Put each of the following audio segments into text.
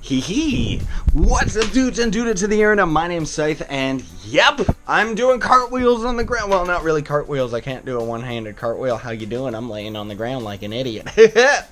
Hee hee! What's up, dudes and dudettes of the internet? My name's Scythe, and yep, I'm doing cartwheels on the ground. Well, not really cartwheels. I can't do a one-handed cartwheel. How you doing? I'm laying on the ground like an idiot.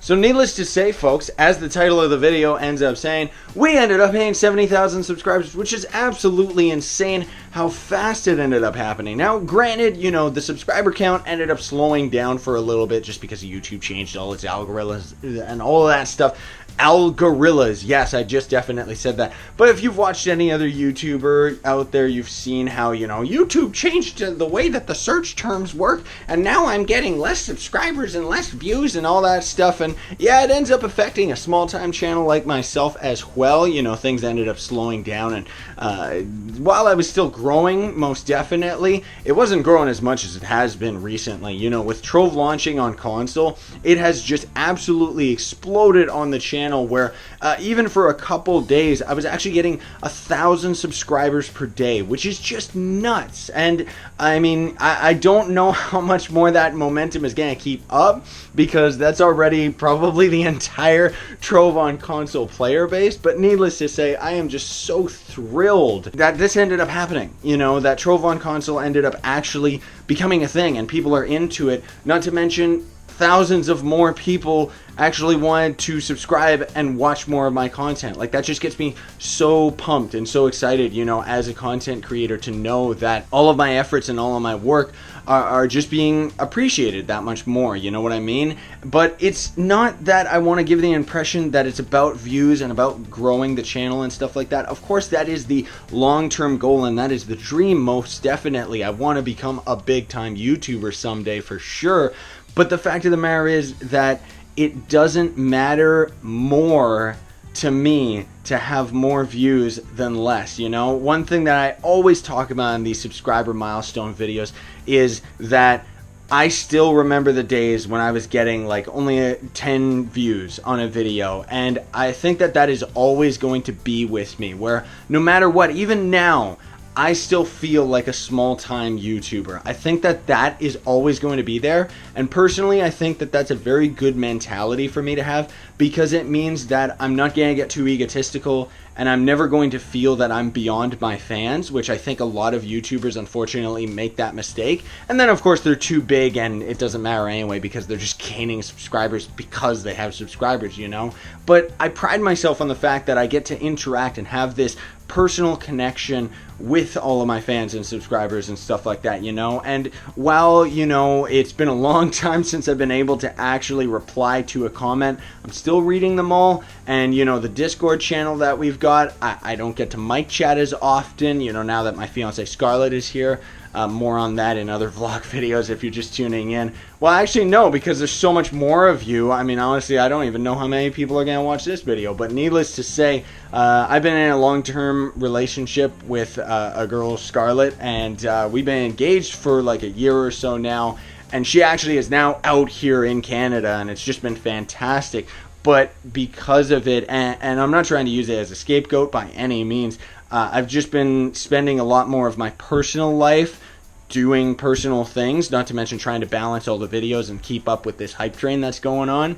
So needless to say, folks, as the title of the video ends up saying, we ended up hitting 70,000 subscribers, which is absolutely insane how fast it ended up happening. Now, granted, you know, the subscriber count ended up slowing down for a little bit just because YouTube changed all its algorithms and all of that stuff. Algorillas, yes, I just definitely said that. But if you've watched any other YouTuber out there, you've seen how, you know, YouTube changed the way that the search terms work, and now I'm getting less subscribers and less views and all that stuff. And yeah, it ends up affecting a small-time channel like myself as well. You know, things ended up slowing down, and while I was still growing, most definitely, it wasn't growing as much as it has been recently. You know, with Trove launching on console, it has just absolutely exploded on the channel, where even for a couple days I was actually getting 1,000 subscribers per day, which is just nuts. And I mean, I don't know how much more that momentum is gonna keep up, because that's already probably the entire Trove on console player base. But needless to say, I am just so thrilled that this ended up happening. You know, that Trove on console ended up actually becoming a thing and people are into it. Not to mention, thousands of more people actually wanted to subscribe and watch more of my content. Like, that just gets me so pumped and so excited, you know, as a content creator, to know that all of my efforts and all of my work are just being appreciated that much more, you know what I mean? But it's not that I want to give the impression that it's about views and about growing the channel and stuff like that. Of course, that is the long-term goal, and that is the dream, most definitely. I want to become a big-time YouTuber someday for sure. But the fact of the matter is that it doesn't matter more to me to have more views than less, you know? One thing that I always talk about in these subscriber milestone videos is that I still remember the days when I was getting like only 10 views on a video, and I think that that is always going to be with me, where no matter what, even now, I still feel like a small-time YouTuber. I think that that is always going to be there, and personally I think that that's a very good mentality for me to have, because it means that I'm not going to get too egotistical, and I'm never going to feel that I'm beyond my fans, which I think a lot of YouTubers unfortunately make that mistake. And then of course they're too big and it doesn't matter anyway, because they're just gaining subscribers because they have subscribers, you know? But I pride myself on the fact that I get to interact and have this personal connection with all of my fans and subscribers and stuff like that, you know? And while, you know, it's been a long time since I've been able to actually reply to a comment, I'm still reading them all. And, you know, the Discord channel that we've got, I don't get to mic chat as often, you know, now that my fiance Scarlett is here. More on that in other vlog videos if you're just tuning in. Well, actually, no, because there's so much more of you. I mean, honestly, I don't even know how many people are going to watch this video. But needless to say, I've been in a long-term relationship with a girl, Scarlett, and we've been engaged for like a year or so now. And she actually is now out here in Canada, and it's just been fantastic. But because of it, and I'm not trying to use it as a scapegoat by any means, I've just been spending a lot more of my personal life doing personal things, not to mention trying to balance all the videos and keep up with this hype train that's going on.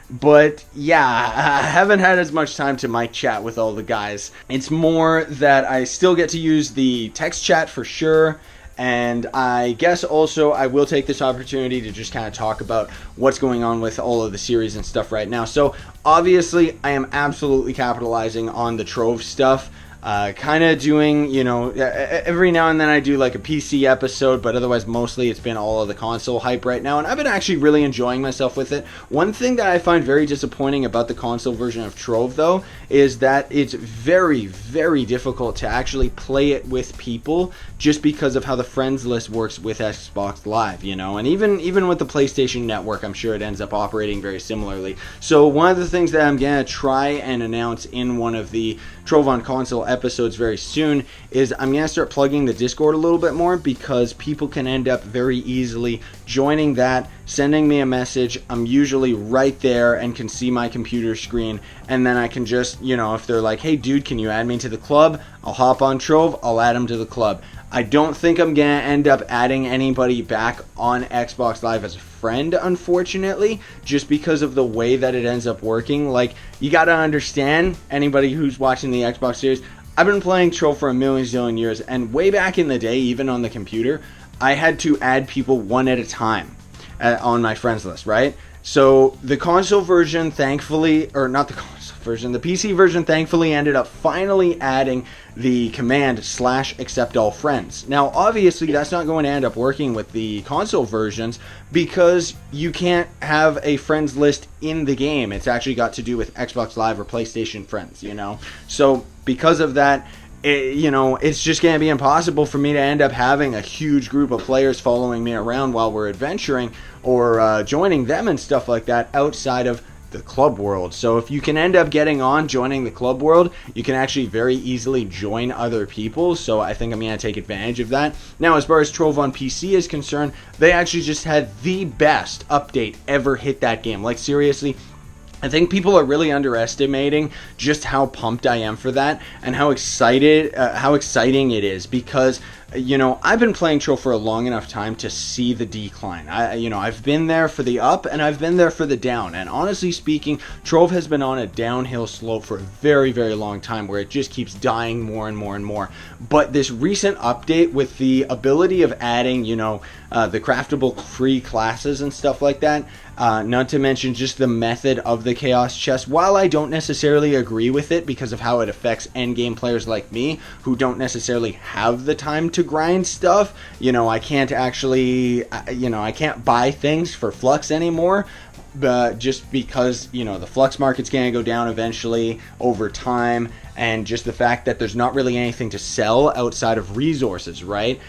But yeah, I haven't had as much time to mic chat with all the guys. It's more that I still get to use the text chat for sure. And I guess also I will take this opportunity to just kind of talk about what's going on with all of the series and stuff right now. So obviously I am absolutely capitalizing on the Trove stuff. Kind of doing, you know, every now and then I do like a PC episode, but otherwise mostly it's been all of the console hype right now, and I've been actually really enjoying myself with it. One thing that I find very disappointing about the console version of Trove, though, is that it's very, very difficult to actually play it with people, just because of how the friends list works with Xbox Live, you know, and even with the PlayStation Network, I'm sure it ends up operating very similarly. So one of the things that I'm gonna try and announce in one of the Trove on console episodes very soon is I'm going to start plugging the Discord a little bit more, because people can end up very easily joining that, sending me a message. I'm usually right there and can see my computer screen, and then I can just, if they're like, hey dude, can you add me to the club? I'll hop on Trove, I'll add them to the club. I don't think I'm going to end up adding anybody back on Xbox Live as a friend, unfortunately, just because of the way that it ends up working. Like, you got to understand, anybody who's watching the Xbox series, I've been playing Trove for a million years, and way back in the day, even on the computer, I had to add people one at a time on my friends list, right? So the console version, thankfully, or not the console version, the PC version, thankfully ended up finally adding the command /accept all friends. Now, obviously, that's not going to end up working with the console versions because you can't have a friends list in the game. It's actually got to do with Xbox Live or PlayStation friends, So because of that, it's just going to be impossible for me to end up having a huge group of players following me around while we're adventuring or joining them and stuff like that outside of the club world. So if you can end up joining the club world, you can actually very easily join other people. So I think I'm going to take advantage of that. Now, as far as Trove on PC is concerned, they actually just had the best update ever hit that game. Like, seriously, I think people are really underestimating just how pumped I am for that and how exciting it is because, I've been playing Trove for a long enough time to see the decline. I've been there for the up and I've been there for the down. And honestly speaking, Trove has been on a downhill slope for a very, very long time where it just keeps dying more and more and more. But this recent update with the ability of adding, the craftable free classes and stuff like that, not to mention just the method of the Chaos Chest, while I don't necessarily agree with it because of how it affects endgame players like me who don't necessarily have the time to grind stuff, I can't actually, I can't buy things for Flux anymore, but just because, the Flux market's going to go down eventually over time, and just the fact that there's not really anything to sell outside of resources, right?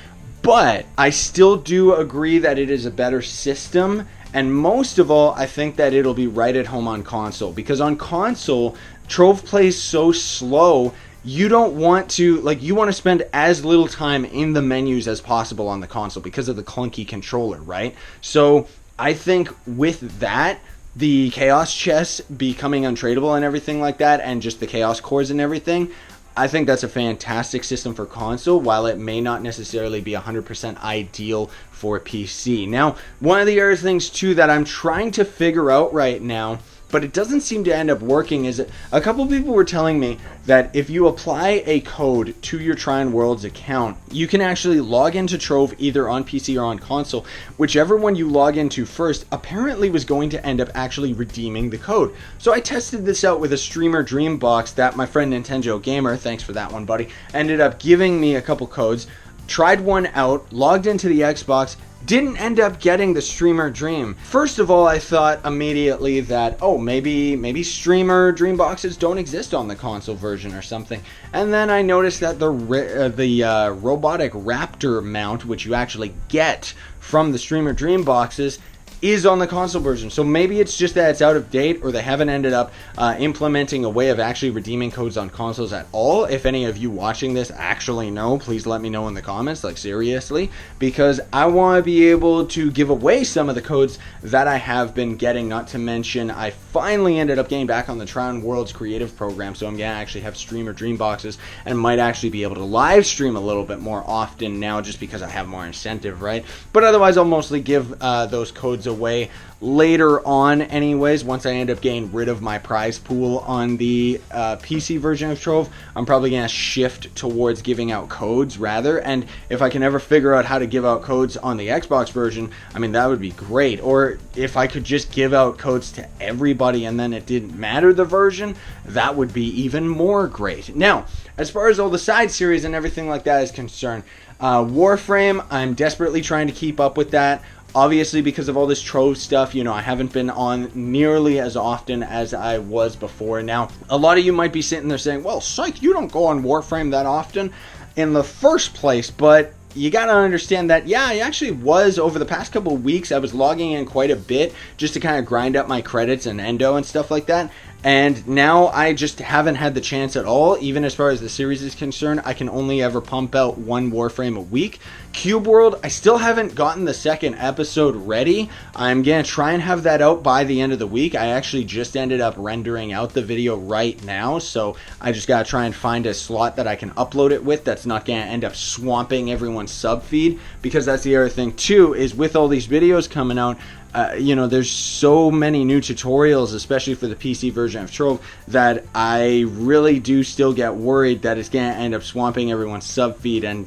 But I still do agree that it is a better system. And most of all, I think that it'll be right at home on console. Because on console, Trove plays so slow, you don't want to, you want to spend as little time in the menus as possible on the console because of the clunky controller, right? So I think with that, the Chaos Chests becoming untradeable and everything like that, and just the Chaos Cores and everything, I think that's a fantastic system for console, while it may not necessarily be 100% ideal for PC. Now, one of the other things, too, that I'm trying to figure out right now, but it doesn't seem to end up working, is a couple people were telling me that if you apply a code to your Trine Worlds account, you can actually log into Trove either on PC or on console. Whichever one you log into first apparently was going to end up actually redeeming the code. So I tested this out with a Streamer Dream box that my friend Nintendo Gamer, thanks for that one, buddy, ended up giving me a couple codes. Tried one out, logged into the Xbox, didn't end up getting the Streamer Dream. First of all, I thought immediately that, maybe Streamer Dream boxes don't exist on the console version or something. And then I noticed that the robotic raptor mount, which you actually get from the Streamer Dream boxes, is on the console version. So maybe it's just that it's out of date, or they haven't ended up implementing a way of actually redeeming codes on consoles at all. If any of you watching this actually know, please let me know in the comments, seriously, because I want to be able to give away some of the codes that I have been getting. Not to mention, I finally ended up getting back on the Trine Worlds creative program, so I'm going to actually have Streamer Dream boxes and might actually be able to live stream a little bit more often now, just because I have more incentive, right? But otherwise, I'll mostly give those codes away later on anyways. Once I end up getting rid of my prize pool on the PC version of Trove, I'm probably going to shift towards giving out codes rather. And if I can ever figure out how to give out codes on the Xbox version, that would be great. Or if I could just give out codes to everybody and then it didn't matter the version, that would be even more great. Now, as far as all the side series and everything like that is concerned, Warframe, I'm desperately trying to keep up with that. Obviously, because of all this Trove stuff, I haven't been on nearly as often as I was before. Now, a lot of you might be sitting there saying, well, Scythe, you don't go on Warframe that often in the first place, but you gotta understand that, yeah, I actually was, over the past couple of weeks, I was logging in quite a bit just to kind of grind up my credits and endo and stuff like that. And now I just haven't had the chance at all. Even as far as the series is concerned, I can only ever pump out one Warframe a week. Cube World, I still haven't gotten the second episode ready. I'm going to try and have that out by the end of the week. I actually just ended up rendering out the video right now, so I just got to try and find a slot that I can upload it with that's not going to end up swamping everyone's sub feed, because that's the other thing too, is with all these videos coming out, there's so many new tutorials, especially for the PC version of Trove, that I really do still get worried that it's going to end up swamping everyone's sub feed, and,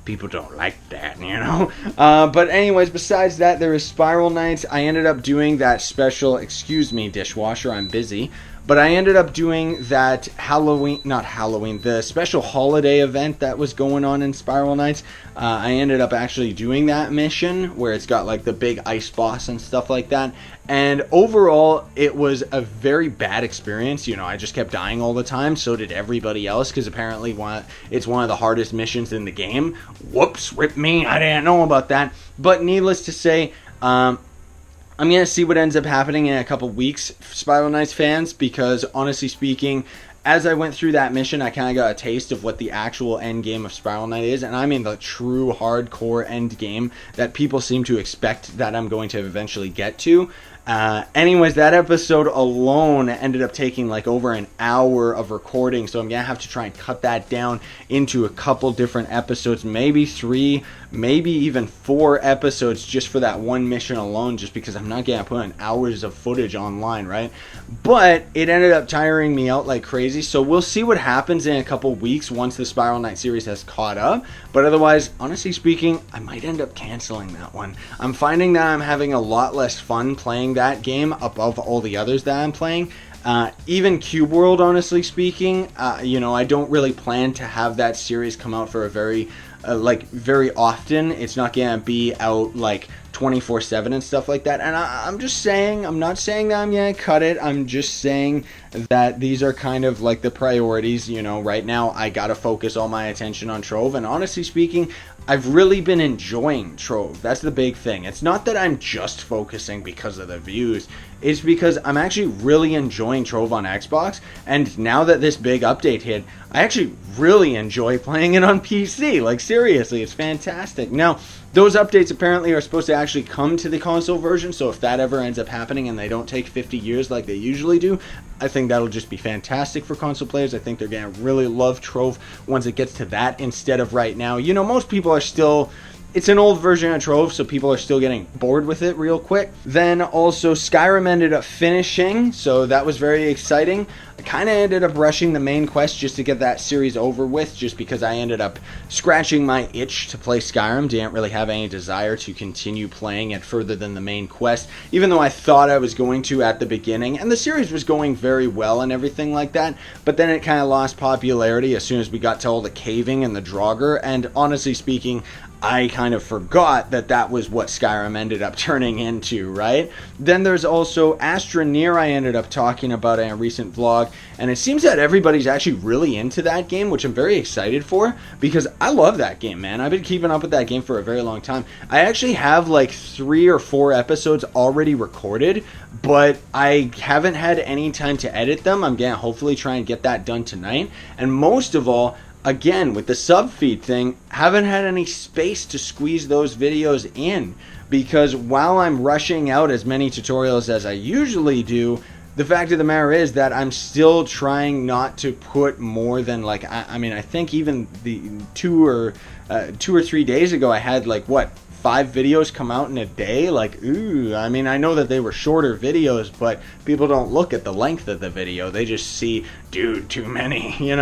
people don't like that, But anyways, besides that, there is Spiral Nights. I ended up doing that special, excuse me, dishwasher, I'm busy. But I ended up doing that the special holiday event that was going on in Spiral Nights. I ended up actually doing that mission where it's got like the big ice boss and stuff like that. And overall, it was a very bad experience. I just kept dying all the time. So did everybody else, because apparently it's one of the hardest missions in the game. Whoops, rip me. I didn't know about that. But needless to say, I'm going to see what ends up happening in a couple weeks, Spiral Nights fans, because honestly speaking, as I went through that mission, I kind of got a taste of what the actual end game of Spiral Night is, and I mean the true hardcore end game that people seem to expect that I'm going to eventually get to. Anyways, that episode alone ended up taking like over an hour of recording, so I'm gonna have to try and cut that down into a couple different episodes, maybe 3, maybe even 4 episodes just for that one mission alone, just because I'm not gonna put in hours of footage online, right? But it ended up tiring me out like crazy, so we'll see what happens in a couple weeks once the Spiral Night series has caught up. But otherwise, honestly speaking, I might end up canceling that one. I'm finding that I'm having a lot less fun playing that game above all the others that I'm playing. Even Cube World, honestly speaking, I don't really plan to have that series come out for a very often. It's not gonna be out like 24/7 and stuff like that. And I'm just saying, I'm not saying that I'm gonna cut it. I'm just saying that these are kind of like the priorities. Right now I gotta focus all my attention on Trove, and honestly speaking, I've really been enjoying Trove. That's the big thing. It's not that I'm just focusing because of the views. It's because I'm actually really enjoying Trove on Xbox. And now that this big update hit, I actually really enjoy playing it on PC. Like, seriously, it's fantastic. Now, those updates apparently are supposed to actually come to the console version. So if that ever ends up happening and they don't take 50 years like they usually do, I think that'll just be fantastic for console players. I think they're going to really love Trove once it gets to that instead of right now. Most people are still... It's an old version of Trove, so people are still getting bored with it real quick. Then also Skyrim ended up finishing, so that was very exciting. I kind of ended up rushing the main quest just to get that series over with, just because I ended up scratching my itch to play Skyrim. Didn't really have any desire to continue playing it further than the main quest, even though I thought I was going to at the beginning, and the series was going very well and everything like that, but then it kind of lost popularity as soon as we got to all the caving and the Draugr, and honestly speaking, I kind of forgot that was what Skyrim ended up turning into, right? Then there's also Astroneer I ended up talking about in a recent vlog, and it seems that everybody's actually really into that game, which I'm very excited for, because I love that game, man. I've been keeping up with that game for a very long time. I actually have like 3 or 4 episodes already recorded, but I haven't had any time to edit them. I'm going to hopefully try and get that done tonight, and most of all, again, with the sub feed thing, haven't had any space to squeeze those videos in, because while I'm rushing out as many tutorials as I usually do, the fact of the matter is that I'm still trying not to put more than like, I think even the 2 or 3 days ago I had like 5 videos come out in a day. Like, ooh, I know that they were shorter videos, but people don't look at the length of the video. They just see, dude, too many,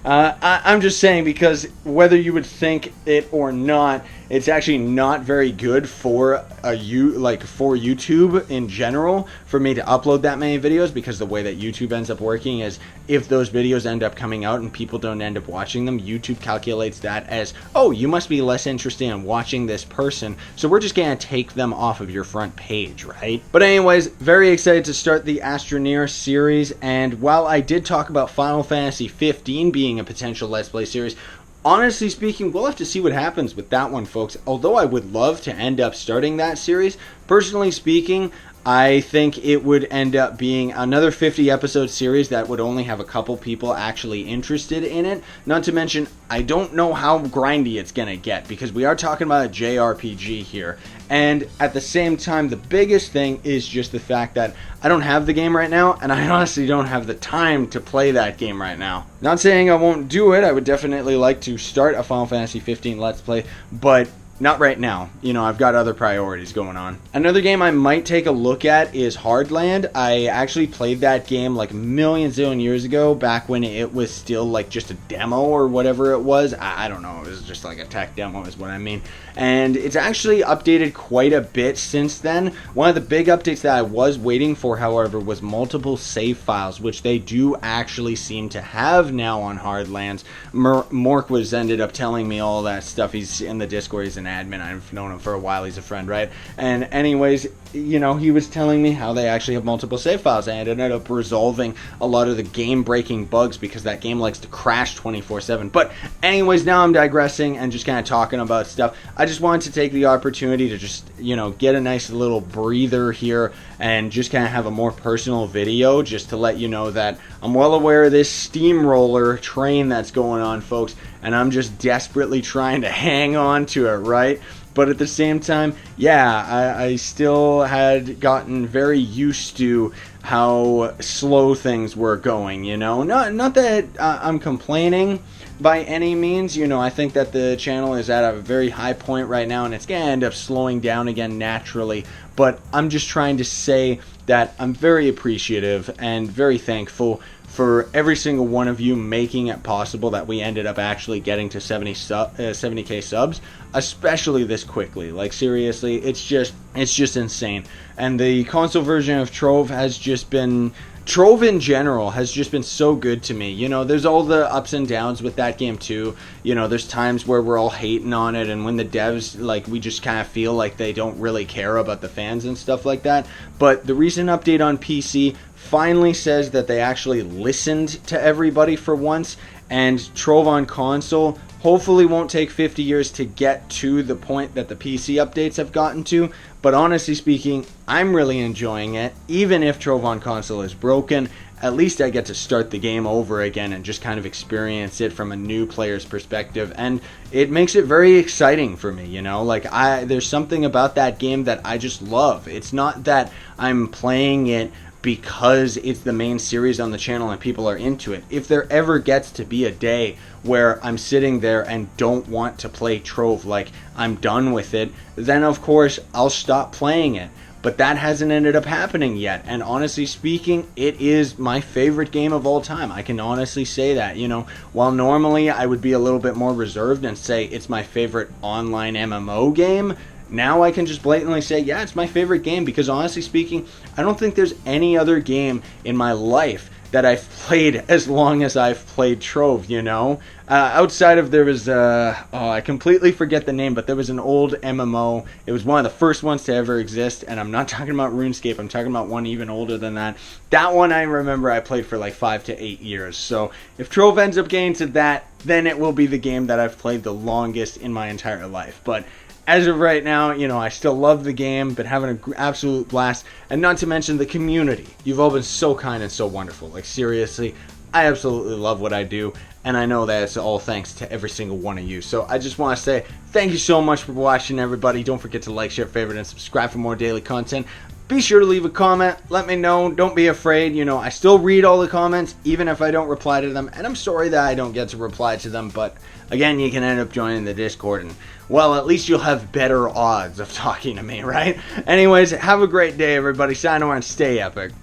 I'm just saying, because whether you would think it or not, it's actually not very good for YouTube in general for me to upload that many videos, because the way that YouTube ends up working is if those videos end up coming out and people don't end up watching them, YouTube calculates that as, oh, you must be less interested in watching this person, so we're just gonna take them off of your front page, right? But anyways, very excited to start the Astroneer series, and while I did talk about Final Fantasy 15 being a potential Let's Play series, honestly speaking, we'll have to see what happens with that one, folks. Although I would love to end up starting that series, personally speaking, I think it would end up being another 50 episode series that would only have a couple people actually interested in it. Not to mention, I don't know how grindy it's going to get, because we are talking about a JRPG here. And at the same time, the biggest thing is just the fact that I don't have the game right now, and I honestly don't have the time to play that game right now. Not saying I won't do it. I would definitely like to start a Final Fantasy 15 Let's Play, but not right now. You know, I've got other priorities going on. Another game I might take a look at is Hardland. I actually played that game like millions of years ago, back when it was still like just a demo or whatever it was. I don't know, it was just like a tech demo is what I mean. And it's actually updated quite a bit since then. One of the big updates that I was waiting for, however, was multiple save files, which they do actually seem to have now on Hardlands. Mork was ended up telling me all that stuff. He's in the Discord, he's an admin. I've known him for a while, he's a friend, right? And anyways, you know, he was telling me how they actually have multiple save files, and it ended up resolving a lot of the game-breaking bugs, because that game likes to crash 24/7. But anyways, now I'm digressing and just kind of talking about stuff. I just wanted to take the opportunity to just, you know, get a nice little breather here and just kind of have a more personal video, just to let you know that I'm well aware of this steamroller train that's going on, folks, and I'm just desperately trying to hang on to it, right? But at the same time, yeah, I still had gotten very used to how slow things were going, you know? Not that I'm complaining by any means. You know, I think that the channel is at a very high point right now, and it's going to end up slowing down again naturally. But I'm just trying to say that I'm very appreciative and very thankful for every single one of you making it possible that we ended up actually getting to 70k subs, especially this quickly. Like, seriously, it's just insane. And the console version of Trove has just been... Trove in general has just been so good to me. You know, there's all the ups and downs with that game too. You know, there's times where we're all hating on it, and when the devs, like, we just kind of feel like they don't really care about the fans and stuff like that. But the recent update on PC finally says that they actually listened to everybody for once, and Trove on console hopefully won't take 50 years to get to the point that the PC updates have gotten to. But honestly speaking, I'm really enjoying it. Even if Trove on console is broken, at least I get to start the game over again and just kind of experience it from a new player's perspective. And it makes it very exciting for me, you know? Like, there's something about that game that I just love. It's not that I'm playing it because it's the main series on the channel and people are into it. If there ever gets to be a day where I'm sitting there and don't want to play Trove, like I'm done with it, then of course I'll stop playing it. But that hasn't ended up happening yet, and honestly speaking, it is my favorite game of all time. I can honestly say that, you know. While normally I would be a little bit more reserved and say it's my favorite online MMO game, now I can just blatantly say, yeah, it's my favorite game, because honestly speaking, I don't think there's any other game in my life that I've played as long as I've played Trove, you know? Outside of, there was, I completely forget the name, but there was an old MMO. It was one of the first ones to ever exist, and I'm not talking about RuneScape, I'm talking about one even older than that. That one I remember I played for like 5 to 8 years, so if Trove ends up getting to that, then it will be the game that I've played the longest in my entire life. But as of right now, you know, I still love the game, been having an absolute blast, and not to mention the community. You've all been so kind and so wonderful. Like, seriously, I absolutely love what I do, and I know that it's all thanks to every single one of you. So I just want to say thank you so much for watching, everybody. Don't forget to like, share, favorite, and subscribe for more daily content. Be sure to leave a comment. Let me know. Don't be afraid. You know, I still read all the comments, even if I don't reply to them. And I'm sorry that I don't get to reply to them. But again, you can end up joining the Discord. And, well, at least you'll have better odds of talking to me, right? Anyways, have a great day, everybody. Sign on and stay epic.